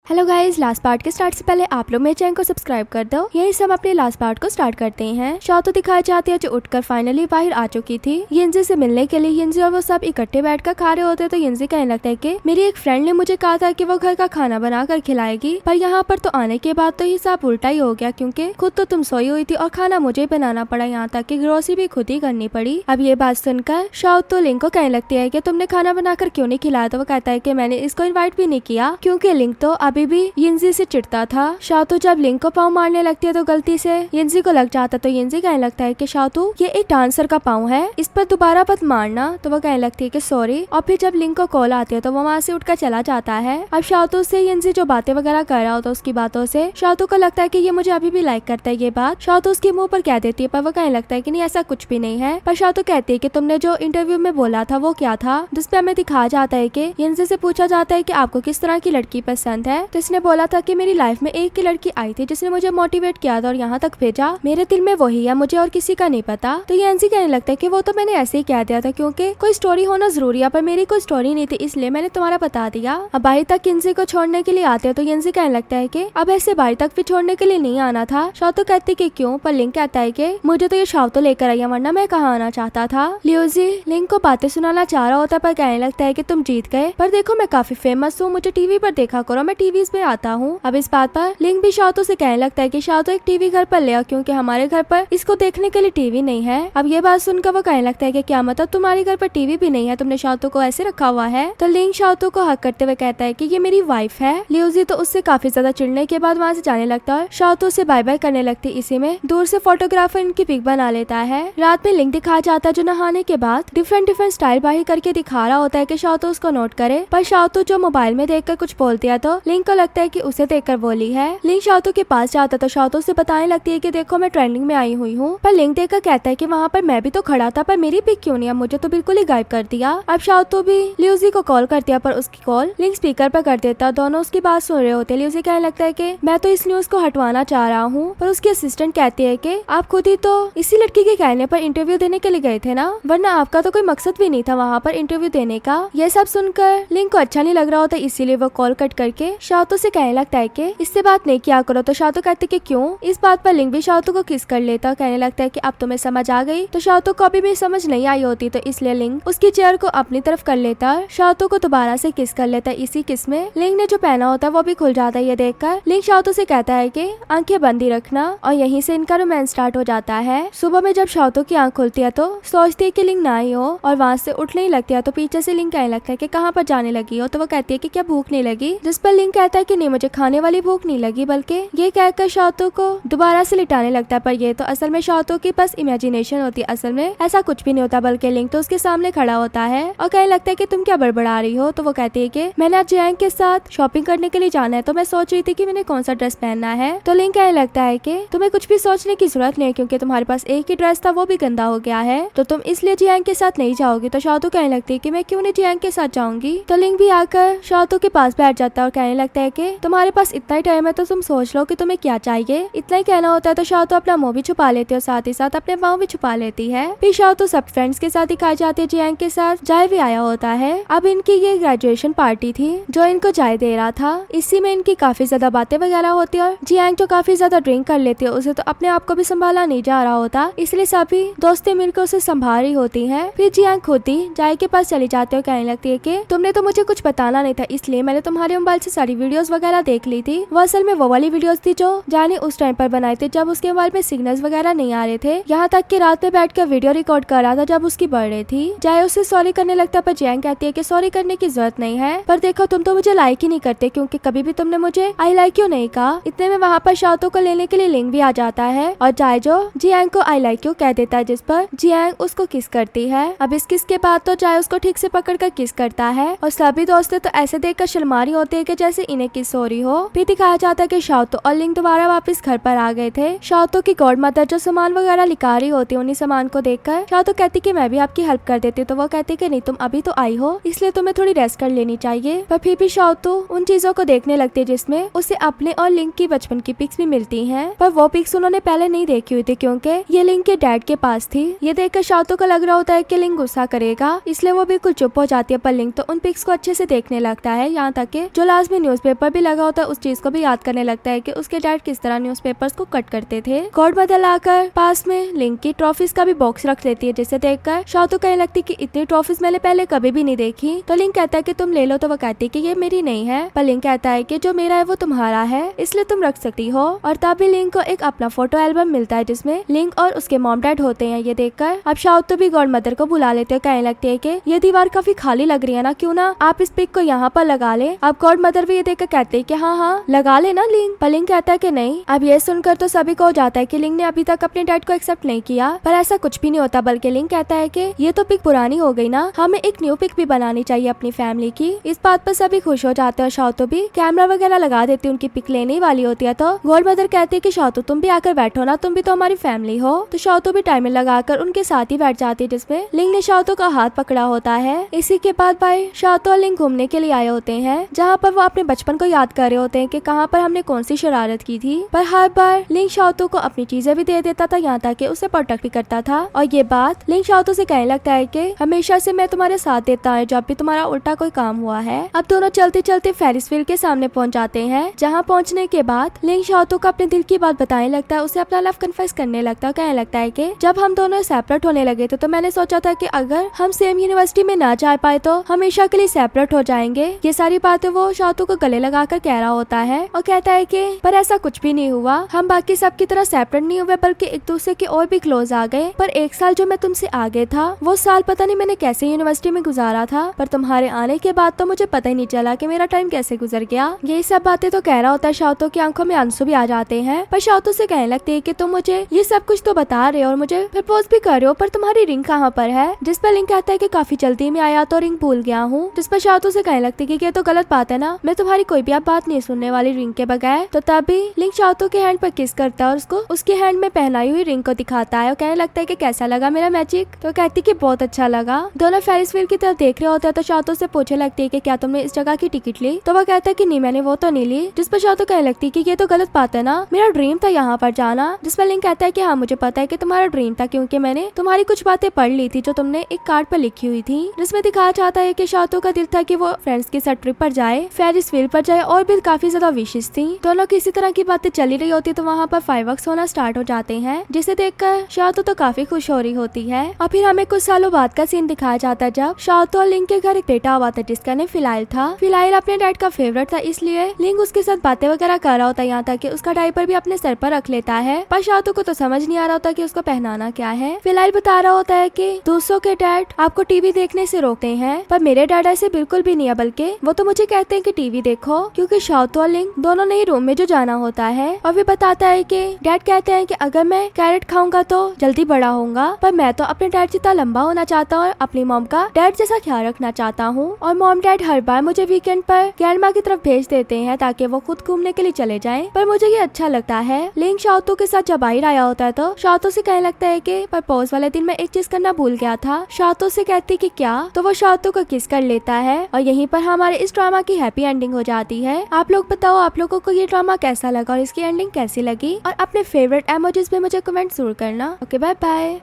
Hello guys, last part के start से पहले आप लोग मेरे चैनल को सब्सक्राइब कर दो। यही सब अपने लास्ट पार्ट को स्टार्ट करते हैं। शॉ तो दिखाई जाती है जो उठकर फाइनली बाहर आ चुकी थी यिनजी से मिलने के लिए। यिनजी और वो सब इकट्ठे बैठकर खा रहे होते तो यिनजी कहने लगता है कि मेरी एक फ्रेंड ने मुझे कहा था कि वो घर का खाना बना कर खिलाएगी, पर यहाँ पर तो आने के बाद तो हिसाब उल्टा ही हो गया, क्योंकि खुद तो तुम सोई हुई थी और खाना मुझे ही बनाना पड़ा, यहाँ तक कि ग्रोसरी भी खुद ही करनी पड़ी। अब ये बात सुनकर शॉ तो लिंक को कहने लगती है कि तुमने खाना बनाकर क्यों नहीं खिलाया। तो वो कहता है कि मैंने इसको इन्वाइट भी नहीं किया, क्योंकि लिंक तो अभी भी यिनजी से चिढ़ता था। शातु जब लिंक को पाँव मारने लगती है तो गलती से यिनजी को लग जाता, तो यिनजी कहने लगता है कि शातु ये एक डांसर का पाँव है, इस पर दोबारा मत मारना। तो वो कहने लगती है कि सॉरी। और फिर जब लिंक को कॉल आती है तो वो वहाँ से उठकर चला जाता है। अब शातु से यिनजी जो बातें वगैरह कर रहा होता है उसकी बातों से शातु को लगता है कि ये मुझे अभी भी लाइक करता है। ये बात शातु उसके मुंह पर कह देती है, पर वो कहने लगता है कि नहीं ऐसा कुछ भी नहीं है। पर शातु कहती है कि तुमने जो इंटरव्यू में बोला था वो क्या था, जिसपे हमें दिखाया जाता है कि यिनजी से पूछा जाता है कि आपको किस तरह की लड़की पसंद है। तो इसने बोला था कि मेरी लाइफ में एक ही लड़की आई थी जिसने मुझे मोटिवेट किया था और यहाँ तक भेजा, मेरे दिल में वही है, मुझे और किसी का नहीं पता। तो यिनजी कहने लगता है कि वो तो मैंने ऐसे ही कह दिया था, क्योंकि कोई स्टोरी होना जरूरी है, पर मेरी कोई स्टोरी नहीं थी, इसलिए मैंने तुम्हारा बता दिया। अब बाहर तक यिनजी को छोड़ने के लिए आते हैं तो यिनजी कहने लगता है कि अब ऐसे बाहर तक भी छोड़ने के लिए नहीं आना था। शॉ तो कहती कि क्यों, पर लिंक कहता है कि मुझे तो ये शॉ तो लेकर आई है, वरना मैं कहाँ आना चाहता था। लियोजी लिंक को बातें सुनाना चाह रहा होता है, पर कहने लगता है कि तुम जीत गए, पर देखो मैं काफी फेमस हूँ, मुझे टीवी पर देखा करो, मैं टीवी पे आता हूँ। अब इस बात पर लिंक भी शातु से कहने लगता है कि शातु एक टीवी घर पर ले आओ, क्योंकि हमारे घर पर इसको देखने के लिए टीवी नहीं है। अब ये बात सुनकर वो कहने लगता है कि क्या मतलब तुम्हारे घर पर टीवी भी नहीं है, तुमने शातु को ऐसे रखा हुआ है। तो लिंक शातु को हक करते हुए कहता है कि ये मेरी वाइफ है। लियोजी तो उससे काफी ज्यादा चिढ़ने के बाद वहाँ से जाने लगता है। शातु से बाय बाय करने लगती, इसी में दूर से फोटोग्राफर इनकी पिक बना लेता है। रात में लिंक दिखाया जाता है जो नहाने के बाद डिफरेंट स्टाइल बाही करके दिखा रहा होता है कि शातु उसको नोट करे, पर शातु जो मोबाइल में देखकर कुछ बोलती है तो लिंक को लगता है कि उसे देखकर बोली है। लिंक शातु के पास जाता तो शातु से बताने लगती है कि देखो मैं ट्रेंडिंग में आई हुई हूँ, पर लिंक देखकर कहता है कि वहाँ पर मैं भी तो खड़ा था, पर मेरी पिक क्यों नहीं, मुझे तो बिल्कुल ही गायब कर दिया। अब शातु भी लियोजी को कॉल करती है, पर उसकी कॉल लिंक स्पीकर पर कर देता। दोनों उसकी बात सुन रहे होते। लियोजी कहने लगता है कि मैं तो इस न्यूज को हटवाना चाह रहा हूँ, पर उसकी असिस्टेंट कहती है कि आप खुद ही तो इसी लड़की के कहने पर इंटरव्यू देने के लिए गए थे ना, वरना आपका तो कोई मकसद भी नहीं था वहाँ पर इंटरव्यू देने का। ये सब सुनकर लिंक को अच्छा नहीं लग रहा होता, इसीलिए वो कॉल कट करके शातु से कहने लगता है कि इससे बात नहीं किया करो। तो शातु कहती कि क्यों। इस बात पर लिंक भी शातु को किस कर लेता और कहने लगता है कि अब तुम्हें समझ आ गई। तो शातु को अभी भी समझ नहीं आई होती, तो इसलिए लिंक उसकी चेयर को अपनी तरफ कर लेता है, शातु को दोबारा से किस कर लेता है। इसी किस में लिंक ने जो पहना होता है वो भी खुल जाता है। ये देखकर लिंक शातु से कहता है कि आंखें बंद ही रखना, और यहीं से इनका रोमांस स्टार्ट हो जाता है। सुबह में जब शातु की आंख खुलती है तो सोचती है कि लिंक ना ही हो, और वहाँ से उठने ही लगती है तो पीछे से लिंक कहने लगता है कि कहाँ पर जाने लगी हो। तो वो कहती है कि क्या भूख नहीं लगी, जिस पर लिंक कहता है कि नहीं मुझे खाने वाली भूख नहीं लगी, बल्कि ये कहकर शातु को दोबारा से लिटाने लगता है। पर ये तो असल में शातु की बस इमेजिनेशन होती है, असल में ऐसा कुछ भी नहीं होता, बल्कि लिंक तो उसके सामने खड़ा होता है और कहने लगता है कि तुम क्या बड़बड़ा रही हो। तो वो कहती है कि मैंने आज जियांग के साथ शॉपिंग करने के लिए जाना है, तो मैं सोच रही थी कि मैंने कौन सा ड्रेस पहनना है। तो लिंक कहने लगता है कि तुम्हें कुछ भी सोचने की जरूरत नहीं है, क्योंकि तुम्हारे पास एक ही ड्रेस था वो भी गंदा हो गया है, तो तुम इसलिए जियांग के साथ नहीं जाओगी। तो शातु कहने लगती है कि मैं क्यों नहीं जियांग के साथ जाऊंगी। तो लिंक भी आकर शातु के पास बैठ जाता है और कहने लगता है कि तुम्हारे पास इतना ही टाइम है तो तुम सोच लो कि तुम्हें क्या चाहिए। इतना ही कहना होता है तो शातु अपना मुंह भी छुपा लेती है और साथ ही साथ अपने पाँव भी छुपा लेती है। फिर शातु सब फ्रेंड्स के साथ दिखाई जाती है। जियांग के साथ जाय भी आया होता है। अब इनकी ये ग्रेजुएशन पार्टी थी जो इनको जाय दे रहा था, इसी में इनकी काफी ज्यादा बातें वगैरह होती है और जियांग तो काफी ज्यादा ड्रिंक कर लेती है, उसे तो अपने आप को भी संभाला नहीं जा रहा होता, इसलिए सभी दोस्तें मिलकर उसे संभाल रही होती हैं। फिर जियांग खुद ही जाय के पास चली जाती है और कहने लगती है कि तुमने तो मुझे कुछ बताना नहीं था, इसलिए मैंने तुम्हारे मोबाइल से सारी वीडियोस वगैरह देख ली थी। वो असल में वो वाली वीडियोस थी जो जाने उस टाइम पर बनाए थे जब उसके मोबाइल में सिग्नल्स वगैरह नहीं आ रहे थे, यहाँ तक कि रात में बैठकर वीडियो रिकॉर्ड कर रहा था जब उसकी बर्थडे थी। जाय उससे सॉरी करने लगता, पर जियांग कहती है कि सॉरी करने की जरूरत नहीं है, पर देखो तुम तो मुझे लाइक ही नहीं करते, क्योंकि कभी भी तुमने मुझे आई लाइक यू नहीं कहा। इतने में वहाँ पर शातु को लेने के लिए लिंक भी आ जाता है और जाय जो जियांग को आई लाइक यू कह देता है, जिस पर जियांग उसको किस करती है। अब इस किस के बाद तो जाय उसको ठीक से पकड़कर किस करता है और सभी दोस्तें तो ऐसे देखकर शर्मारी होते हैं कि जैसे इन्हें किस हो रही हो। फिर दिखाया जाता है कि शातु और लिंक दोबारा वापस घर पर आ गए थे। शातु की गॉड मदर जो सामान वगैरह लिखा रही होती है, उन्हीं सामान को देखकर शातु कहती कि मैं भी आपकी हेल्प कर देती हूँ। तो वो कहती कि नहीं, तुम अभी तो आई हो, इसलिए तुम्हें थोड़ी रेस्ट कर लेनी चाहिए। पर फिर भी शातु उन चीजों को देखने लगती है जिसमें उसे अपने और लिंक की बचपन की पिक्स भी मिलती हैं, पर वो पिक्स उन्होंने पहले नहीं देखी हुई थी, क्योंकि ये लिंक के डैड के पास थी। ये देखकर शातु को लग रहा होता है कि लिंक गुस्सा करेगा, इसलिए वो बिल्कुल चुप हो जाती है, पर लिंक तो उन पिक्स को अच्छे से देखने लगता है, यहाँ तक कि जो लास्ट में न्यूज न्यूज़पेपर भी लगा होता है उस चीज को भी याद करने लगता है कि उसके डैड किस तरह न्यूज़पेपर्स को कट करते थे। गॉड मदर लाकर पास में लिंक की ट्रॉफीज का भी बॉक्स रख लेती है, जिसे देखकर शाओ कहने लगती कि इतनी ट्रॉफीज मैंने पहले कभी भी नहीं देखी। तो लिंक कहता है कि तुम ले लो, तो वो कहती है कि ये मेरी नहीं है, पर लिंक कहता है कि जो मेरा है वो तुम्हारा है, इसलिए तुम रख सकती हो। और तभी लिंक को एक अपना फोटो एल्बम मिलता है जिसमें लिंक और उसके मॉम डैड होते हैं। ये देखकर अब शाओ भी गॉड मदर को बुला लेते हैं, कहने लगते हैं कि ये दीवार काफी खाली लग रही है ना, क्यों ना आप इस पिक को यहाँ पर लगा ले। अब गॉड मदर भी ये देखकर कहते हैं कि हाँ लगा लेना लिंक, पर लिंक कहता है कि नहीं। अब ये सुनकर तो सभी को हो जाता है कि लिंक ने अभी तक अपने डैड को एक्सेप्ट नहीं किया, पर ऐसा कुछ भी नहीं होता, बल्कि लिंक कहता है कि ये तो पिक पुरानी हो गई ना, हमें एक न्यू पिक भी बनानी चाहिए अपनी फैमिली की। इस बात पर सभी खुश हो जाते हैं। शाओ भी कैमरा वगैरह लगा देती है, उनकी पिक लेने वाली होती है। तो गॉड मदर कहती है कि शाओ तुम भी आकर बैठो ना, तुम भी तो हमारी फैमिली हो। तो शाओ भी टाइमर लगाकर उनके साथ ही बैठ जाती है, जिसमें लिंक ने शाओ का हाथ पकड़ा होता है। इसी के बाद भाई शाओ और लिंक घूमने के लिए आए होते हैं, जहाँ पर वो अपने बचपन को याद कर रहे होते हैं कि कहाँ पर हमने कौन सी शरारत की थी। पर हर बार लिंक शाओ को अपनी चीजें भी दे देता था, यहाँ तक कि उसे प्रोटेक्ट भी करता था। और ये बात लिंक शाओ से कहने लगता है कि हमेशा से मैं तुम्हारे साथ देता है जब भी तुम्हारा उल्टा कोई काम हुआ है। अब दोनों चलते चलते फेरिस व्हील के सामने पहुंच जाते हैं, जहाँ पहुंचने के बाद लिंक शाओ को अपने दिल की बात बताने लगता है, उसे अपना लव कन्फेस करने लगता है। कहने लगता है कि जब हम दोनों सेपरेट होने लगे थे तो मैंने सोचा था कि अगर हम सेम यूनिवर्सिटी में ना जा पाए तो हमेशा के लिए सेपरेट हो जाएंगे। ये सारी बातें वो शाओ को गले लगाकर कह रहा होता है और कहता है कि पर ऐसा कुछ भी नहीं हुआ, हम बाकी सब की तरह सेपरेट नहीं हुए बल्कि एक दूसरे के और भी क्लोज आ गए। पर एक साल जो मैं तुमसे आगे था वो साल पता नहीं मैंने कैसे यूनिवर्सिटी में गुजारा था, पर तुम्हारे आने के बाद तो मुझे पता ही नहीं चला कि मेरा टाइम कैसे गुजर गया। ये सब बातें तो कह रहा होता है, शाओ की आंखों में आंसू भी आ जाते हैं। पर शाओ से कहने लगती है कि तुम मुझे ये सब कुछ तो बता रहे हो और मुझे प्रपोज भी कर रहे हो, पर तुम्हारी रिंग कहाँ पर है। जिस पर लिंक कहता है कि काफी जल्दी में आया तो रिंग भूल गया हूँ। जिस पर शाओ से कहने लगती है कि ये तो गलत बात है ना, मैं तुम्हारी कोई भी बात नहीं सुनने वाली रिंग के बगैर। तो तभी लिंक शाओ के हैंड पर किस करता है और उसको उसके हैंड में पहनाई हुई रिंग को दिखाता है और कहने लगता है कि कैसा लगा मेरा मैजिक। तो कहती कि बहुत अच्छा लगा। दोनों फेरिस व्हील की तरफ देख रहे होते हैं तो शाओ से पूछने लगती है कि क्या तुमने इस जगह की टिकट ली। तो वह कहता है कि नहीं मैंने वो तो नहीं ली। जिस पर शाओ कहने लगती है कि ये तो गलत बात है ना, मेरा ड्रीम था यहाँ पर जाना। जिस पर लिंक कहता है कि हाँ मुझे पता है कि तुम्हारा ड्रीम था, क्योंकि मैंने तुम्हारी कुछ बातें पढ़ ली थी जो तुमने एक कार्ड पर लिखी हुई थी, जिसमें दिखाया चाहता है कि शाओ का दिल था कि वो फ्रेंड्स के साथ ट्रिप पर जाए, फेरिस व्हील पर जाए और भी काफी ज्यादा विशेष थी। दोनों की इसी तरह की बातें चली रही होती तो वहाँ पर फायरवर्क्स होना स्टार्ट हो जाते हैं, जिसे देखकर शाओ तो काफी खुश हो रही होती है। और फिर हमें कुछ सालों बाद का सीन दिखाया जाता है जब शाओ और लिंक के घर एक बेटा हुआ था जिसका नाम फिलाइल था। फिलाइल अपने डैड का फेवरेट था, इसलिए लिंक उसके साथ बातें वगैरह कर रहा होता है, यहाँ तक कि उसका डायपर भी अपने सर पर रख लेता है। पर शाओ को तो समझ नहीं आ रहा होता कि उसको पहनाना क्या है। फिलाइल बता रहा होता है कि दूसरों के डैड आपको टीवी देखने से रोकते हैं, पर मेरे डैड ऐसे बिल्कुल भी नहीं है, बल्कि वो तो मुझे कहते हैं कि टीवी देखो, क्योंकि शाओ और लिंक दोनों ने ही रूम में जो जाना होता है। और वे बताता है कि डैड कहते हैं कि अगर मैं कैरेट खाऊंगा तो जल्दी बड़ा होऊंगा, पर मैं तो अपने डैड जितना लंबा होना चाहता हूँ और अपनी मॉम का डैड जैसा ख्याल रखना चाहता हूँ। और मॉम डैड हर बार मुझे वीकेंड पर ग्रैंडमा की तरफ भेज देते हैं ताकि वो खुद घूमने के लिए चले जाएं, पर मुझे ये अच्छा लगता है। लिंक शाओ के साथ जब बाहर आया होता है तो शाओ से कहने लगता है कि प्रपोज वाले दिन मैं एक चीज करना भूल गया था। शाओ से कहती कि क्या, तो वो शाओ को किस कर लेता है और यहीं पर हमारे इस ड्रामा की हैप्पी एंडिंग हो जाती है। आप लोग बताओ आप लोगों को ये ड्रामा कैसा लगा और इसकी एंडिंग कैसी लगी, और अपने फेवरेट इमोजीज में मुझे कमेंट जरूर करना। Okay bye bye.